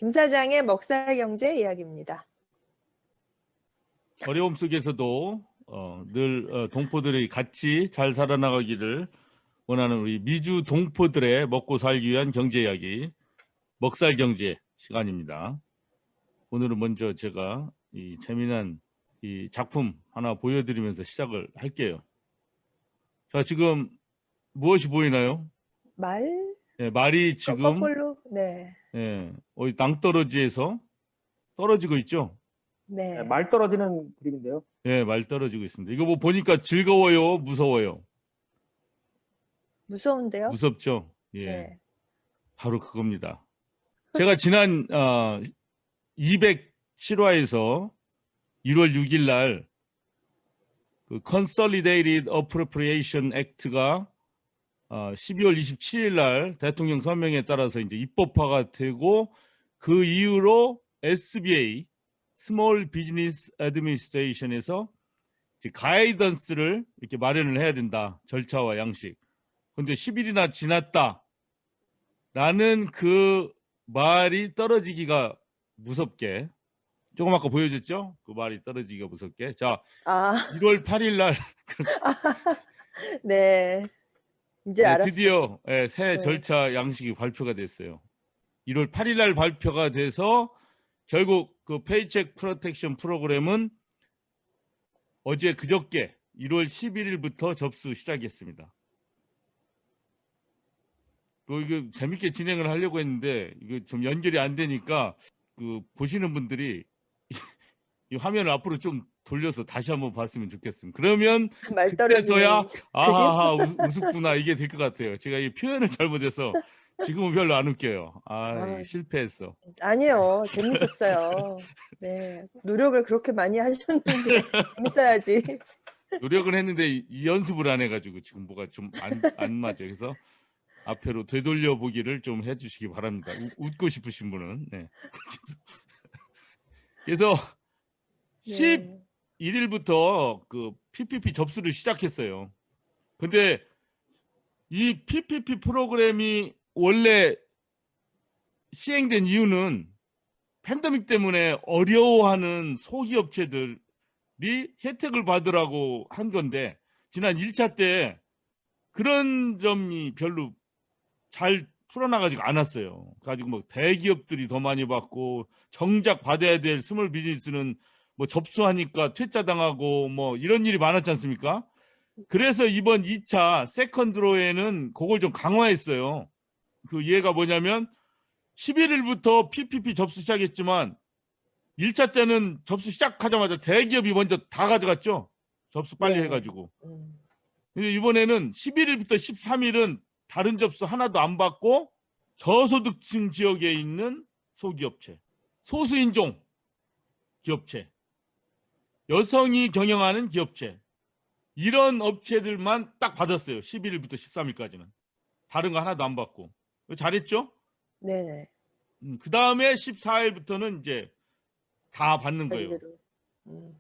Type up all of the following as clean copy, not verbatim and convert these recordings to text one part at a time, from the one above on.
김 사장의 먹살 경제 이야기입니다. 어려움 속에서도 늘 동포들이 같이 잘 살아나가기를 원하는 우리 미주 동포들의 먹고 살기 위한 경제 이야기, 먹살 경제 시간입니다. 오늘은 먼저 제가 이 재미난 이 작품 하나 보여드리면서 시작을 할게요. 자, 지금 무엇이 보이나요? 말? 네, 말이 지금 거꾸로? 네. 낭떠러지에서 떨어지고 있죠? 네. 말 떨어지는 그림인데요. 네, 말 떨어지고 있습니다. 이거 뭐 보니까 즐거워요, 무서워요? 무서운데요? 무섭죠? 예, 네. 바로 그겁니다. 제가 지난 207화에서 1월 6일 날 그 Consolidated Appropriation Act가 12월 27일 날 대통령 서명에 따라서 이제 입법화가 되고 그 이후로 SBA Small Business Administration에서 가이던스를 이렇게 마련을 해야 된다. 절차와 양식. 근데 10일이나 지났다라는 그 말이 떨어지기가 무섭게, 조금 아까 보여줬죠? 그 말이 떨어지기가 무섭게. 자, 1월 8일 날 네. 이제 알았어요. 드디어 새 네. 절차 양식이 발표가 됐어요. 1월 8일 날 발표가 돼서 결국 그 페이첵 프로텍션 프로그램은 어제 그저께 1월 11일부터 접수 시작했습니다. 이거 재밌게 진행을 하려고 했는데 이거 좀 연결이 안 되니까 그 보시는 분들이 이 화면을 앞으로 좀 돌려서 다시 한번 봤으면 좋겠습니다. 그러면 말 떨어지는 그때서야 아하하 우습구나 이게 될 것 같아요. 제가 이 표현을 잘못해서 지금은 별로 안 웃겨요. 실패했어. 아니요. 재밌었어요. 네. 노력을 그렇게 많이 하셨는데 재밌어야지. 노력은 했는데 이 연습을 안 해가지고 지금 뭐가 좀 안 맞아요. 그래서 앞으로 되돌려 보기를 좀 해주시기 바랍니다. 웃고 싶으신 분은. 네. 그래서 네. 11일부터 그 PPP 접수를 시작했어요. 근데 이 PPP 프로그램이 원래 시행된 이유는 팬데믹 때문에 어려워하는 소기업체들이 혜택을 받으라고 한 건데 지난 1차 때 그런 점이 별로 잘 풀어나가지고 않았어요. 가지고 뭐 대기업들이 더 많이 받고 정작 받아야 될 스몰 비즈니스는 뭐 접수하니까 퇴짜당하고 뭐 이런 일이 많았지 않습니까? 그래서 이번 2차 세컨드로에는 그걸 좀 강화했어요. 그 이해가 뭐냐면 11일부터 PPP 접수 시작했지만 1차 때는 접수 시작하자마자 대기업이 먼저 다 가져갔죠. 접수 빨리 네. 해가지고. 근데 이번에는 11일부터 13일은 다른 접수 하나도 안 받고 저소득층 지역에 있는 소기업체, 소수인종 기업체, 여성이 경영하는 기업체 이런 업체들만 딱 받았어요. 11일부터 13일까지는. 다른 거 하나도 안 받고. 잘했죠? 네. 그 다음에 14일부터는 이제 다 받는 거예요.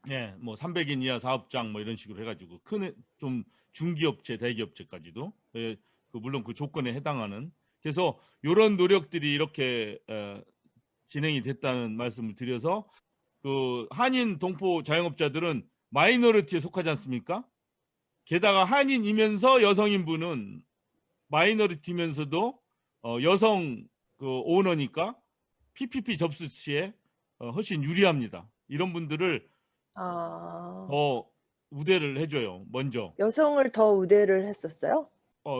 네, 뭐 300인 이하 사업장 뭐 이런 식으로 해가지고 큰 좀 중기업체, 대기업체까지도 물론 그 조건에 해당하는. 그래서 이런 노력들이 이렇게 진행이 됐다는 말씀을 드려서 그 한인 동포 자영업자들은 마이너리티에 속하지 않습니까? 게다가 한인이면서 여성인분은 마이너리티면서도 여성 그 오너니까 PPP 접수 시에 훨씬 유리합니다. 이런 분들을 더 우대를 해줘요. 먼저. 여성을 더 우대를 했었어요?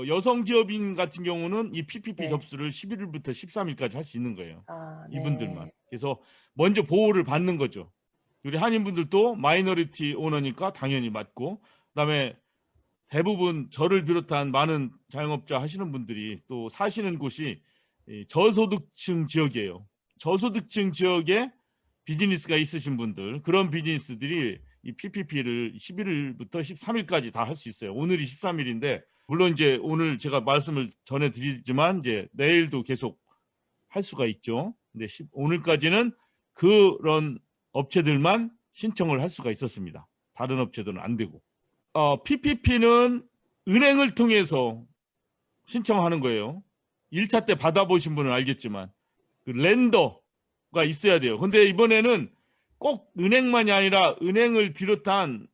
여성 기업인 같은 경우는 이 PPP 네. 접수를 11일부터 13일까지 할 수 있는 거예요. 네. 이분들만. 그래서 먼저 보호를 받는 거죠. 우리 한인분들도 마이너리티 오너니까 당연히 맞고, 그다음에 대부분 저를 비롯한 많은 자영업자 하시는 분들이 또 사시는 곳이 저소득층 지역이에요. 저소득층 지역에 비즈니스가 있으신 분들, 그런 비즈니스들이 이 PPP를 11일부터 13일까지 다 할 수 있어요. 오늘이 13일인데 물론 이제 오늘 제가 말씀을 전해드리지만 이제 내일도 계속 할 수가 있죠. 근데 오늘까지는 그런 업체들만 신청을 할 수가 있었습니다. 다른 업체들은 안 되고. PPP는 은행을 통해서 신청하는 거예요. 1차 때 받아보신 분은 알겠지만 그 렌더, 렌더가 있어야 돼요. 근데 이번에는 꼭 은행만이 아니라 은행을 비롯한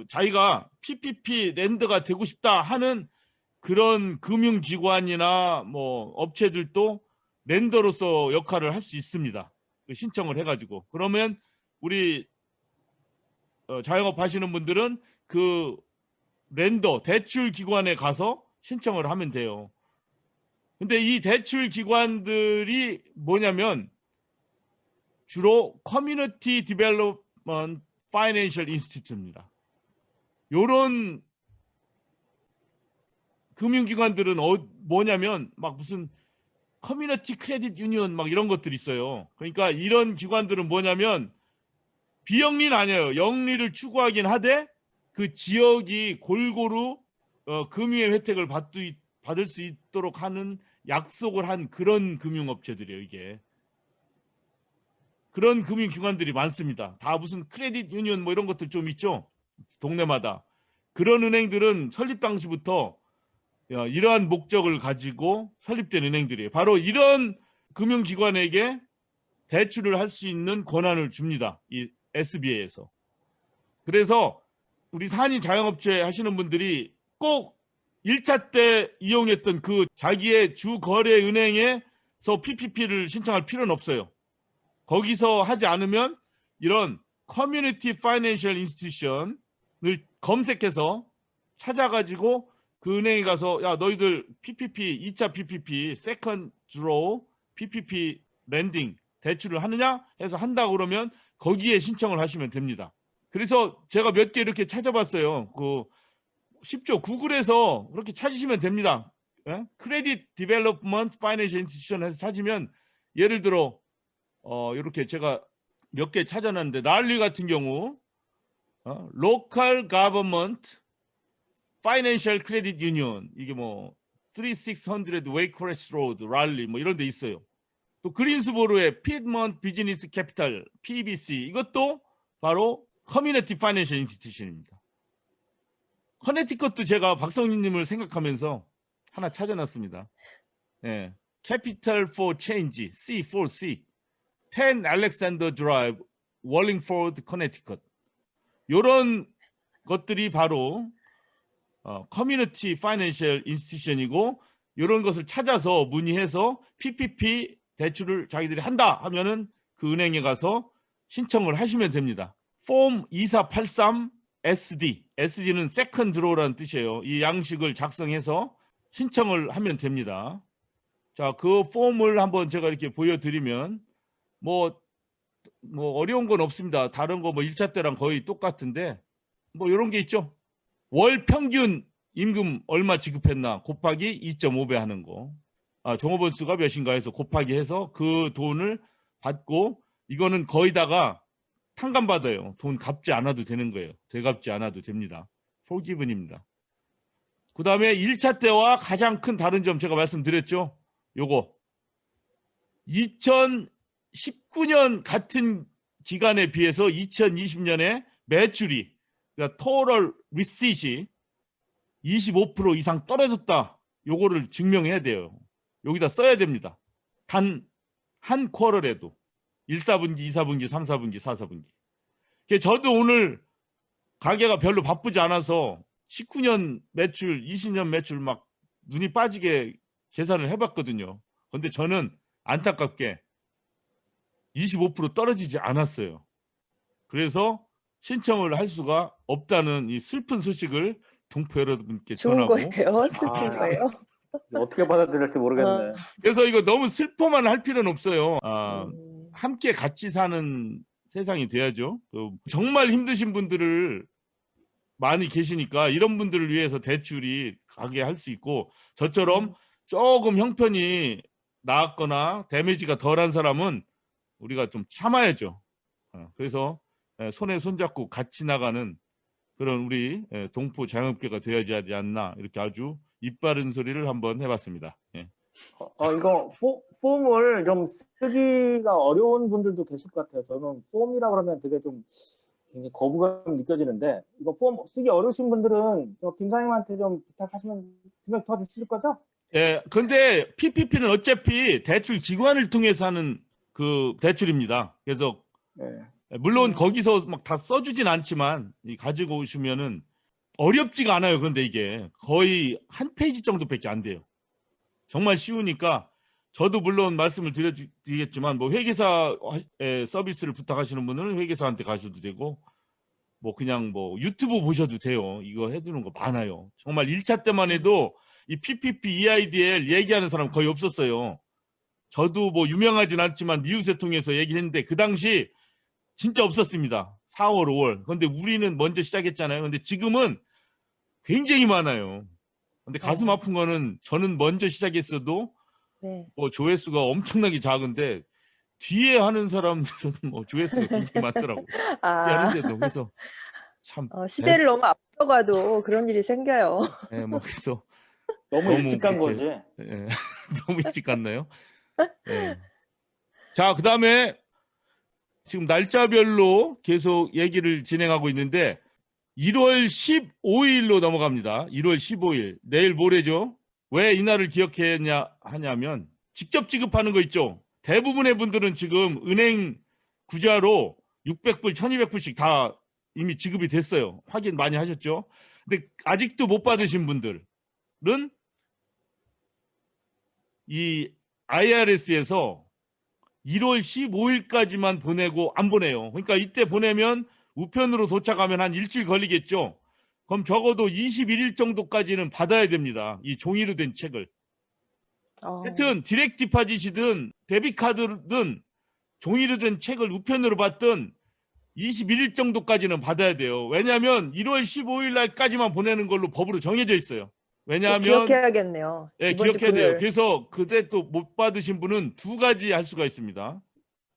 자기가 PPP 렌더가 되고 싶다 하는 그런 금융기관이나 뭐 업체들도 렌더로서 역할을 할 수 있습니다. 신청을 해가지고. 그러면 우리 자영업 하시는 분들은 그 렌더 대출 기관에 가서 신청을 하면 돼요. 근데 이 대출 기관들이 뭐냐면 주로 커뮤니티 디벨롭먼트 파이낸셜 인스티튜트입니다. 요런 금융기관들은 뭐냐면 막 무슨 커뮤니티 크레딧 유니언 막 이런 것들이 있어요. 그러니까 이런 기관들은 뭐냐면 비영리는 아니에요. 영리를 추구하긴 하되 그 지역이 골고루 금융의 혜택을 받을 수 있도록 하는 약속을 한 그런 금융업체들이에요. 이게 그런 금융기관들이 많습니다. 다 무슨 크레딧 유니언 뭐 이런 것들 좀 있죠. 동네마다. 그런 은행들은 설립 당시부터 이러한 목적을 가지고 설립된 은행들이에요. 바로 이런 금융기관에게 대출을 할 수 있는 권한을 줍니다. 이 SBA에서. 그래서 우리 산인 자영업체 하시는 분들이 꼭 1차 때 이용했던 그 자기의 주 거래 은행에서 PPP를 신청할 필요는 없어요. 거기서 하지 않으면 이런 커뮤니티 파이낸셜 인스티튜션을 검색해서 찾아가지고 그 은행에 가서 야 너희들 PPP 2차 PPP 세컨드 드로우 PPP 랜딩 대출을 하느냐 해서 한다고 그러면 거기에 신청을 하시면 됩니다. 그래서 제가 몇 개 이렇게 찾아봤어요. 그 쉽죠. 구글에서 그렇게 찾으시면 됩니다. 크레딧 디벨롭먼트 파이낸셜 인스티튜션 해서 찾으면 예를 들어 이렇게 제가 몇 개 찾아놨는데 랄리 같은 경우 로컬 가버먼트 파이낸셜 크레딧 유니언 이게 뭐 3600 웨이크레스 로드 랄리 뭐 이런 데 있어요. 또 그린스보로의 피드먼트 비즈니스 캐피탈 PBC 이것도 바로 커뮤니티 파이낸셜 인스티튜션입니다. 커네티컷도 제가 박성진님을 생각하면서 하나 찾아놨습니다. 예, 캐피탈 포 체인지 C4C 10 알렉산더 드라이브 월링포드 커네티컷 이런 것들이 바로 커뮤니티 파이낸셜 인스티튜션이고 이런 것을 찾아서 문의해서 PPP 대출을 자기들이 한다 하면은 그 은행에 가서 신청을 하시면 됩니다. 폼 2483 SD, SD는 세컨드 드로우라는 뜻이에요. 이 양식을 작성해서 신청을 하면 됩니다. 자, 그 폼을 한번 제가 이렇게 보여드리면 뭐 어려운 건 없습니다. 다른 거 뭐 1차 때랑 거의 똑같은데 뭐 이런 게 있죠. 월 평균 임금 얼마 지급했나 곱하기 2.5배 하는 거. 종업원 수가 몇인가 해서 곱하기 해서 그 돈을 받고 이거는 거의다가 탕감받아요. 돈 갚지 않아도 되는 거예요. 되갚지 않아도 됩니다. forgiven입니다. 그 다음에 1차 때와 가장 큰 다른 점 제가 말씀드렸죠. 요거 2019년 같은 기간에 비해서 2020년에 매출이 그러니까 total receipt이 25% 이상 떨어졌다. 요거를 증명해야 돼요. 여기다 써야 됩니다. 단 한 쿼터에도 1, 4분기, 2, 4분기, 3, 4분기, 4, 4분기. 저도 오늘 가게가 별로 바쁘지 않아서 19년 매출, 20년 매출 막 눈이 빠지게 계산을 해봤거든요. 근데 저는 안타깝게 25% 떨어지지 않았어요. 그래서 신청을 할 수가 없다는 이 슬픈 소식을 동포 여러분께 좋은 전하고 거예요? 슬픈 거예요? 어떻게 받아들일지 모르겠네. 그래서 이거 너무 슬퍼만 할 필요는 없어요. 음. 함께 같이 사는 세상이 돼야죠. 정말 힘드신 분들을 많이 계시니까 이런 분들을 위해서 대출이 가게 할 수 있고 저처럼 조금 형편이 나았거나 데미지가 덜한 사람은 우리가 좀 참아야죠. 그래서 손에 손잡고 같이 나가는 그런 우리 동포 자영업계가 되어야 하지 않나 이렇게 아주 입바른 소리를 한번 해봤습니다. 예. 이거 폼을 좀 쓰기가 어려운 분들도 계실 것 같아요. 저는 폼이라 그러면 되게 좀 굉장히 거부감 느껴지는데 이거 폼 쓰기 어려우신 분들은 김사님한테 좀 부탁하시면 분명 도와주실 거죠? 예, 근데 PPP는 어차피 대출 기관을 통해서 하는 그 대출입니다. 그래서 네. 물론 거기서 막 다 써주진 않지만 가지고 오시면은 어렵지가 않아요. 그런데 이게 거의 한 페이지 정도밖에 안 돼요. 정말 쉬우니까 저도 물론 말씀을 드리겠지만 뭐 회계사 서비스를 부탁하시는 분은 회계사한테 가셔도 되고 뭐 그냥 뭐 유튜브 보셔도 돼요. 이거 해두는 거 많아요. 정말 1차 때만 해도 이 PPP, EIDL 얘기하는 사람 거의 없었어요. 저도 뭐 유명하진 않지만 미우새 통해서 얘기했는데 그 당시 진짜 없었습니다. 4월, 5월. 근데 우리는 먼저 시작했잖아요. 근데 지금은 굉장히 많아요. 근데 가슴 아픈 거는 저는 먼저 시작했어도 네. 뭐 조회수가 엄청나게 작은데 뒤에 하는 사람들은 뭐 조회수가 굉장히 많더라고. 뒤에 아, 하는데도 그래서 참 시대를 너무 앞서가도 그런 일이 생겨요. 예, 뭐 그래서 너무 일찍 간 그렇게, 거지. 예, 너무 일찍 갔나요? 예. 자, 그다음에 지금 날짜별로 계속 얘기를 진행하고 있는데 1월 15일로 넘어갑니다. 1월 15일. 내일 모레죠. 왜 이날을 기억해야 하냐면 직접 지급하는 거 있죠. 대부분의 분들은 지금 은행 구자로 600불, 1200불씩 다 이미 지급이 됐어요. 확인 많이 하셨죠? 근데 아직도 못 받으신 분들은 이 IRS에서 1월 15일까지만 보내고 안 보내요. 그러니까 이때 보내면 우편으로 도착하면 한 일주일 걸리겠죠. 그럼 적어도 21일 정도까지는 받아야 됩니다. 이 종이로 된 책을. 하여튼 디렉트 디파짓이든 데비카드든 종이로 된 책을 우편으로 받든 21일 정도까지는 받아야 돼요. 왜냐하면 1월 15일 날까지만 보내는 걸로 법으로 정해져 있어요. 왜냐하면 기억해야겠네요. 예, 이번 주 기억해야 돼요. 금요일. 그래서 그때 또 못 받으신 분은 두 가지 할 수가 있습니다.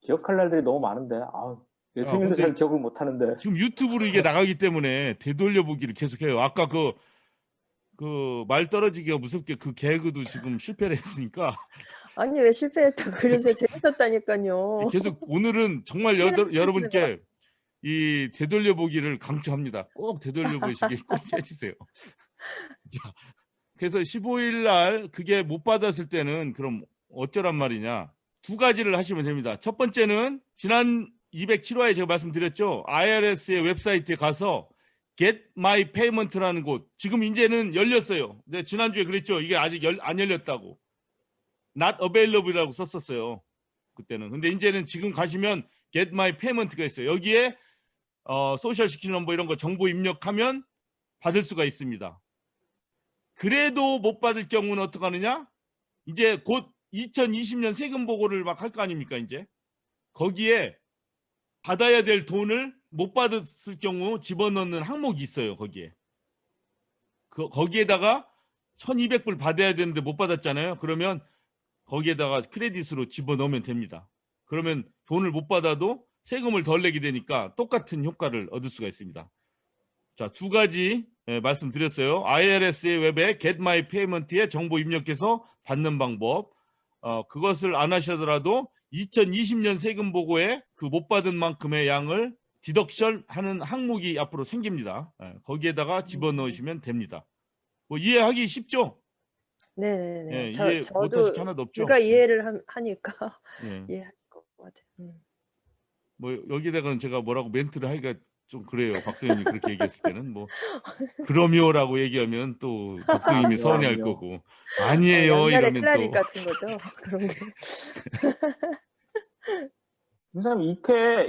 기억할 날들이 너무 많은데. 내 생일도 근데 잘 기억을 못 하는데. 지금 유튜브로 이게 나가기 때문에 되돌려보기를 계속해요. 아까 그 말 떨어지기가 무섭게 그 개그도 지금 실패를 했으니까 아니 왜 실패했다 그러세요? 재밌었다니까요. 계속 오늘은 정말 여러분께 이 되돌려보기를 강추합니다. 꼭 되돌려보시길 꼭 해주세요. 자, 그래서 15일 날 그게 못 받았을 때는 그럼 어쩌란 말이냐. 두 가지를 하시면 됩니다. 첫 번째는 지난 207화에 제가 말씀드렸죠. IRS의 웹사이트에 가서 Get My Payment라는 곳. 지금 이제는 열렸어요. 근데 지난주에 그랬죠. 이게 아직 안 열렸다고. Not Available이라고 썼었어요. 그때는. 근데 이제는 지금 가시면 Get My Payment가 있어요. 여기에 소셜 시큐리티 넘버 이런 거 정보 입력하면 받을 수가 있습니다. 그래도 못 받을 경우는 어떻게 하느냐? 이제 곧 2020년 세금 보고를 막 할 거 아닙니까, 이제? 거기에 받아야 될 돈을 못 받았을 경우 집어넣는 항목이 있어요, 거기에. 거기에다가 1200불 받아야 되는데 못 받았잖아요. 그러면 거기에다가 크레딧으로 집어넣으면 됩니다. 그러면 돈을 못 받아도 세금을 덜 내게 되니까 똑같은 효과를 얻을 수가 있습니다. 자, 두 가지 말씀드렸어요. IRS의 웹에 Get My Payment에 정보 입력해서 받는 방법. 그것을 안 하시더라도 2020년 세금 보고에 그 못 받은 만큼의 양을 디덕션 하는 항목이 앞으로 생깁니다. 거기에다가 집어넣으시면 됩니다. 뭐 이해하기 쉽죠? 네네네. 이해 못하실 게 하나도 없죠? 제가 이해를 하니까 예. 이해하실 것 같아요. 뭐 여기다가는 제가 뭐라고 멘트를 하기가 좀 그래요. 박사님이 그렇게 얘기했을 때는 뭐 그럼요라고 얘기하면 또 박사님이 서운해할 거고 아니에요 양날의 이러면 클라리 또 같은 거죠. 그런 게. 선생님,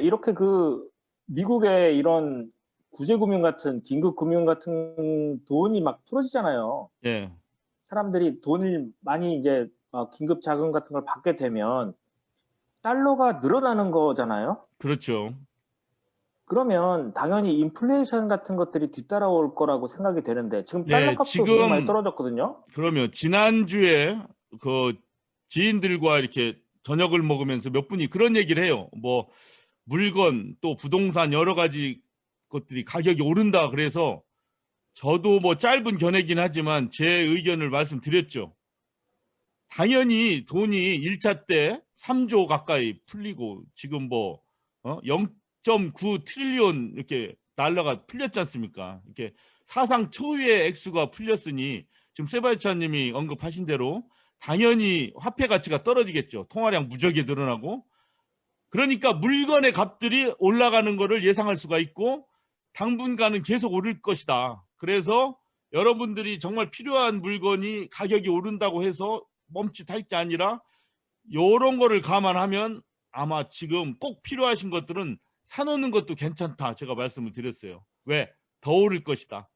이렇게 그 미국의 이런 구제금융 같은 긴급금융 같은 돈이 막 풀어지잖아요. 예. 사람들이 돈을 많이 이제 긴급 자금 같은 걸 받게 되면 달러가 늘어나는 거잖아요. 그렇죠. 그러면 당연히 인플레이션 같은 것들이 뒤따라올 거라고 생각이 되는데 지금 달러 값도 지금 굉장히 많이 떨어졌거든요. 그러면 지난주에 그 지인들과 이렇게 저녁을 먹으면서 몇 분이 그런 얘기를 해요. 뭐 물건 또 부동산 여러 가지 것들이 가격이 오른다. 그래서 저도 뭐 짧은 견해긴 하지만 제 의견을 말씀드렸죠. 당연히 돈이 1차 때 3조 가까이 풀리고 지금 뭐 0.9 트릴리온 이렇게 달러가 풀렸지 않습니까? 이렇게 사상 초유의 액수가 풀렸으니 지금 세바스찬님이 언급하신 대로 당연히 화폐 가치가 떨어지겠죠. 통화량 무지하게 늘어나고 그러니까 물건의 값들이 올라가는 것을 예상할 수가 있고 당분간은 계속 오를 것이다. 그래서 여러분들이 정말 필요한 물건이 가격이 오른다고 해서 멈칫할 게 아니라 이런 거를 감안하면 아마 지금 꼭 필요하신 것들은 사놓는 것도 괜찮다. 제가 말씀을 드렸어요. 왜? 더 오를 것이다.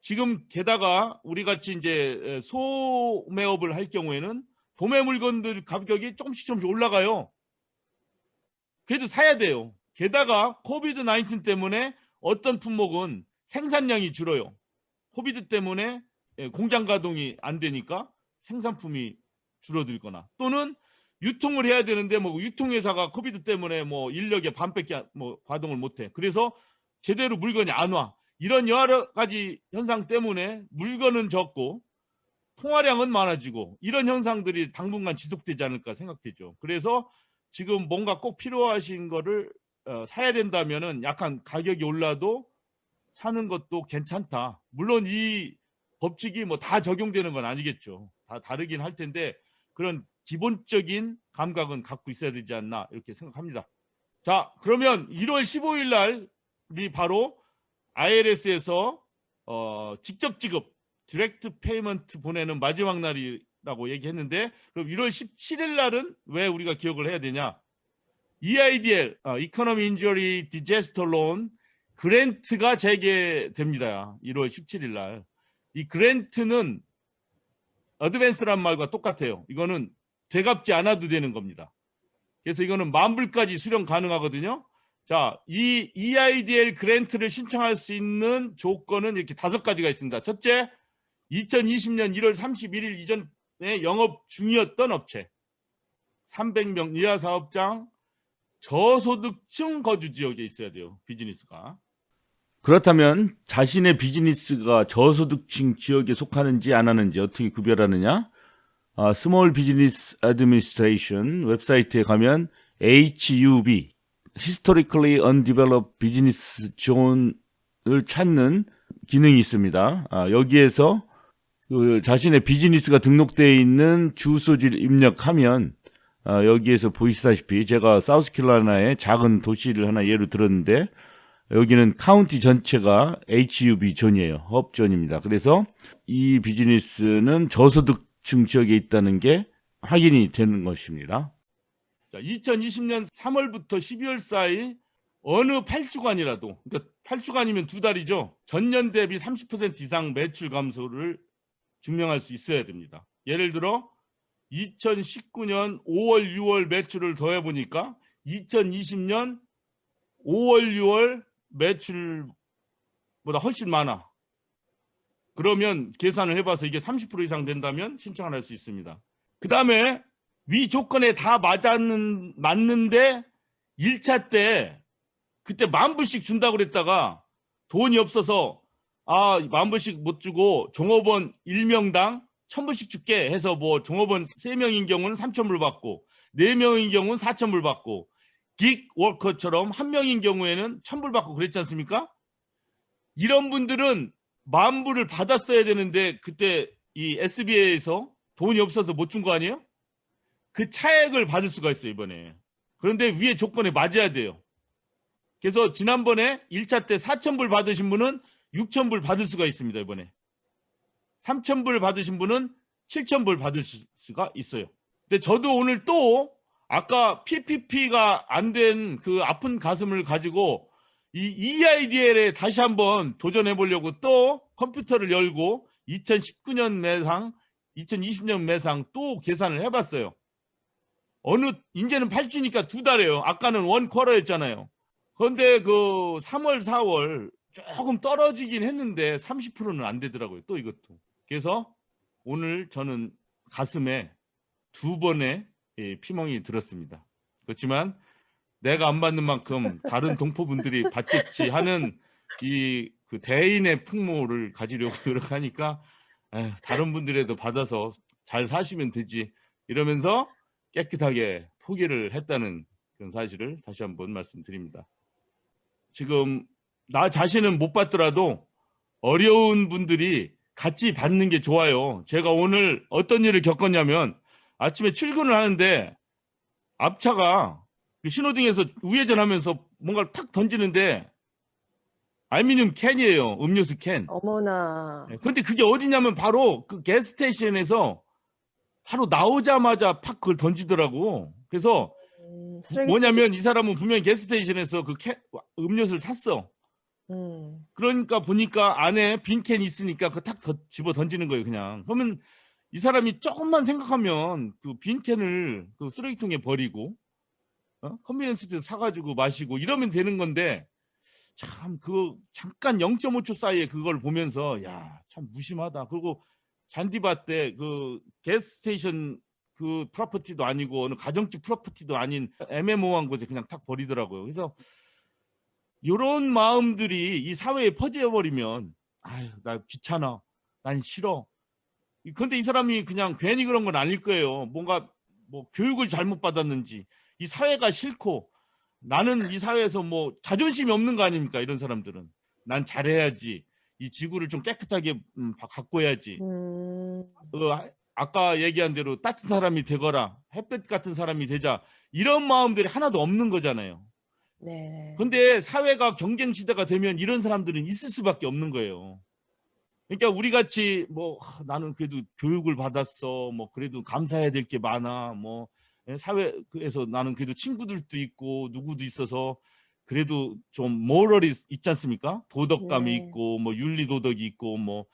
지금 게다가 우리 같이 이제 소매업을 할 경우에는 도매 물건들 가격이 조금씩 올라가요. 그래도 사야 돼요. 게다가 코비드 19 때문에 어떤 품목은 생산량이 줄어요. 코비드 때문에 공장 가동이 안 되니까 생산품이 줄어들거나 또는 유통을 해야 되는데 뭐 유통회사가 코비드 때문에 뭐 인력의 반밖에 뭐 가동을 못해. 그래서 제대로 물건이 안 와. 이런 여러 가지 현상 때문에 물건은 적고 통화량은 많아지고 이런 현상들이 당분간 지속되지 않을까 생각되죠. 그래서 지금 뭔가 꼭 필요하신 거를 사야 된다면은 약간 가격이 올라도 사는 것도 괜찮다. 물론 이 법칙이 뭐 다 적용되는 건 아니겠죠. 다 다르긴 할 텐데 그런 기본적인 감각은 갖고 있어야 되지 않나 이렇게 생각합니다. 자, 그러면 1월 15일 날이 바로 IRS에서 직접 지급, 디렉트 페이먼트 보내는 마지막 날이라고 얘기했는데 그럼 1월 17일 날은 왜 우리가 기억을 해야 되냐? EIDL, Economy Injury Disaster Loan 그랜트가 재개됩니다. 1월 17일 날. 이 그랜트는 어드밴스란 말과 똑같아요. 이거는 되갚지 않아도 되는 겁니다. 그래서 이거는 10,000불까지 수령 가능하거든요. 자, 이 EIDL 그랜트를 신청할 수 있는 조건은 이렇게 5가지가 있습니다. 첫째, 2020년 1월 31일 이전에 영업 중이었던 업체, 300명 이하 사업장, 저소득층 거주 지역에 있어야 돼요. 비즈니스가. 그렇다면 자신의 비즈니스가 저소득층 지역에 속하는지 안 하는지 어떻게 구별하느냐? 스몰 비즈니스 애드미니스트레이션 웹사이트에 가면 HUB, Historically Undeveloped Business Zone을 찾는 기능이 있습니다. 여기에서 자신의 비즈니스가 등록되어 있는 주소지를 입력하면 여기에서 보이시다시피 제가 사우스캐롤라이나의 작은 도시를 하나 예로 들었는데 여기는 카운티 전체가 HUB 존이에요. 허브존입니다. 그래서 이 비즈니스는 저소득층 지역에 있다는 게 확인이 되는 것입니다. 자, 2020년 3월부터 12월 사이 어느 8주간이라도, 그러니까 8주간이면 2달이죠. 전년 대비 30% 이상 매출 감소를 증명할 수 있어야 됩니다. 예를 들어 2019년 5월, 6월 매출을 더해보니까 2020년 5월, 6월 매출보다 훨씬 많아. 그러면 계산을 해봐서 이게 30% 이상 된다면 신청을 할 수 있습니다. 그 다음에 위 조건에 다 맞는데 1차 때 그때 10,000불씩 준다고 그랬다가 돈이 없어서 10,000불씩 못 주고 종업원 1명당 1,000불씩 줄게 해서 뭐 종업원 3명인 경우는 3,000불 받고 4명인 경우는 4,000불 받고 긱 워커처럼 1명인 경우에는 1,000불 받고 그랬지 않습니까? 이런 분들은 10,000불을 받았어야 되는데 그때 이 SBA에서 돈이 없어서 못 준 거 아니에요? 그 차액을 받을 수가 있어요, 이번에. 그런데 위에 조건에 맞아야 돼요. 그래서 지난번에 1차 때 4,000불 받으신 분은 6,000불 받을 수가 있습니다, 이번에. 3,000불 받으신 분은 7,000불 받을 수가 있어요. 근데 저도 오늘 또 아까 PPP가 안 된 그 아픈 가슴을 가지고 이 EIDL에 다시 한번 도전해 보려고 또 컴퓨터를 열고 2019년 매상, 2020년 매상 또 계산을 해봤어요. 이제는 8주니까 2달이에요. 아까는 1쿼터였잖아요. 그런데 그 3월, 4월 조금 떨어지긴 했는데 30%는 안 되더라고요. 또 이것도. 그래서 오늘 저는 가슴에 2번의 피멍이 들었습니다. 그렇지만 내가 안 받는 만큼 다른 동포분들이 받겠지 하는 그 대인의 풍모를 가지려고 노력하니까 다른 분들에도 받아서 잘 사시면 되지 이러면서 깨끗하게 포기를 했다는 그런 사실을 다시 한번 말씀드립니다. 지금 나 자신은 못 받더라도 어려운 분들이 같이 받는 게 좋아요. 제가 오늘 어떤 일을 겪었냐면 아침에 출근을 하는데 앞차가 그 신호등에서 우회전하면서 뭔가를 탁 던지는데 알루미늄 캔이에요. 음료수 캔. 어머나. 근데 그게 어디냐면 바로 그 가스스테이션에서 바로 나오자마자 팍 그걸 던지더라고. 그래서 쓰레기통이. 뭐냐면 이 사람은 분명히 가스스테이션에서 그 음료수를 샀어. 그러니까 보니까 안에 빈 캔이 있으니까 그 탁 집어 던지는 거예요, 그냥. 그러면 이 사람이 조금만 생각하면 그 빈 캔을 그 쓰레기통에 버리고 컨비니언스 스토어에서 사가지고 마시고 이러면 되는 건데, 참 그 잠깐 0.5초 사이에 그걸 보면서 야, 참 무심하다. 그리고 잔디밭 때 그 가스스테이션 그 프로퍼티도 아니고 어느 가정집 프로퍼티도 아닌 애매모호한 곳에 그냥 탁 버리더라고요. 그래서 이런 마음들이 이 사회에 퍼져버리면 아유, 나 귀찮아, 난 싫어. 근데 이 사람이 그냥 괜히 그런 건 아닐 거예요. 뭔가 뭐 교육을 잘못 받았는지 이 사회가 싫고 나는 이 사회에서 뭐 자존심이 없는 거 아닙니까? 이런 사람들은 난 잘해야지, 이 지구를 좀 깨끗하게 가꿔야지. 아까 얘기한 대로 따뜻한 사람이 되거라, 햇볕 같은 사람이 되자, 이런 마음들이 하나도 없는 거잖아요. 네. 근데 사회가 경쟁 시대가 되면 이런 사람들은 있을 수밖에 없는 거예요. 그러니까 우리 같이 뭐 나는 그래도 교육을 받았어, 뭐 그래도 감사해야 될 게 많아, 뭐 사회에서 나는 그래도 친구들도 있고 누구도 있어서 그래도 좀 모럴이 있지 않습니까? 도덕감이 네. 있고 뭐 윤리 도덕이 있고 뭐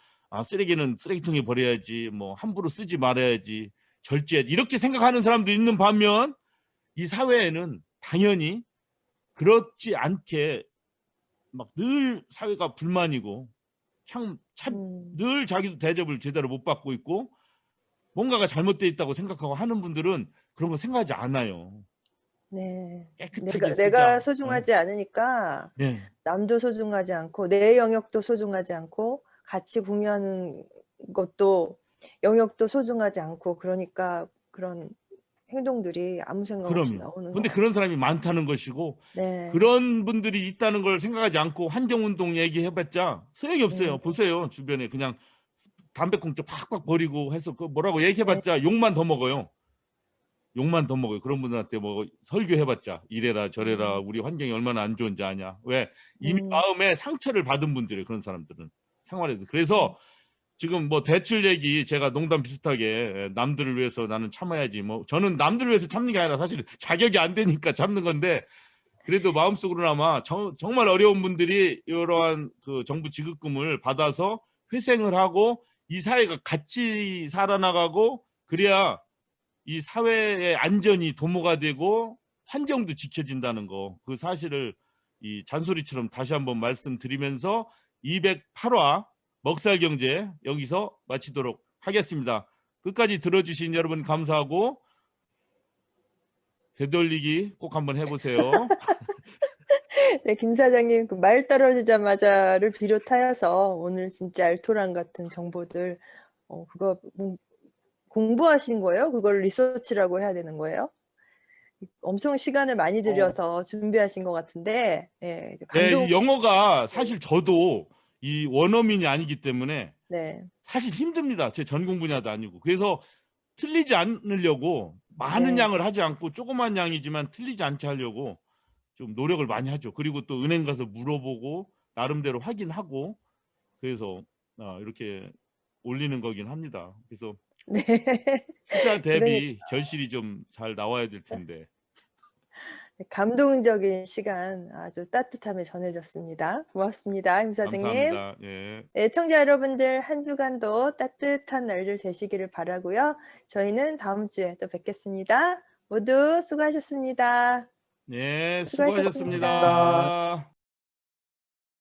쓰레기는 쓰레기통에 버려야지, 뭐 함부로 쓰지 말아야지, 절제해야지, 이렇게 생각하는 사람도 있는 반면 이 사회에는 당연히 그렇지 않게 막 늘 사회가 불만이고 늘 자기도 대접을 제대로 못 받고 있고 뭔가가 잘못되어 있다고 생각하고 하는 분들은 그런 거 생각하지 않아요. 네. 깨끗하게 내가 쓰자. 소중하지 않으니까 네. 남도 소중하지 않고 내 영역도 소중하지 않고 같이 공유하는 것도 영역도 소중하지 않고, 그러니까 그런 행동들이 아무 생각 없이 그럼요. 나오는 것 근데 같아요. 그런 사람이 많다는 것이고, 네. 그런 분들이 있다는 걸 생각하지 않고 환경운동 얘기해봤자 소용이 없어요. 보세요, 주변에 그냥 담배꽁초 팍팍 버리고 해서 그 뭐라고 얘기해봤자 욕만 더 먹어요. 욕만 더 먹어요. 그런 분들한테 뭐 설교해봤자 이래라 저래라 우리 환경이 얼마나 안 좋은지 아냐. 왜? 이미 마음에 상처를 받은 분들이에요, 그런 사람들은 생활에서. 그래서 지금 뭐 대출 얘기 제가 농담 비슷하게 남들을 위해서 나는 참아야지, 뭐 저는 남들을 위해서 참는 게 아니라 사실 자격이 안 되니까 참는 건데, 그래도 마음속으로나마 정말 어려운 분들이 이러한 그 정부 지급금을 받아서 회생을 하고 이 사회가 같이 살아나가고, 그래야 이 사회의 안전이 도모가 되고 환경도 지켜진다는 거, 그 사실을 이 잔소리처럼 다시 한번 말씀드리면서 208화 먹살경제 여기서 마치도록 하겠습니다. 끝까지 들어주신 여러분 감사하고, 되돌리기 꼭 한번 해보세요. 네, 김 사장님, 그 말 떨어지자마자를 비롯하여서 오늘 진짜 알토란 같은 정보들, 그거 공부하신 거예요? 그걸 리서치라고 해야 되는 거예요? 엄청 시간을 많이 들여서 준비하신 것 같은데, 예, 네, 감동. 이 영어가 사실 저도 이 원어민이 아니기 때문에 네. 사실 힘듭니다. 제 전공 분야도 아니고. 그래서 틀리지 않으려고 많은 네. 양을 하지 않고 조그만 양이지만 틀리지 않게 하려고 좀 노력을 많이 하죠. 그리고 또 은행 가서 물어보고 나름대로 확인하고, 그래서 이렇게 올리는 거긴 합니다. 그래서 네. 투자 그러니까 대비 결실이 좀 잘 나와야 될 텐데. 감동적인 시간, 아주 따뜻함에 전해졌습니다. 고맙습니다, 김 사장님. 감사합니다. 예. 네, 청자 여러분들 한 주간도 따뜻한 날들 되시기를 바라고요. 저희는 다음 주에 또 뵙겠습니다. 모두 수고하셨습니다. 네, 수고하셨습니다. 수고하셨습니다.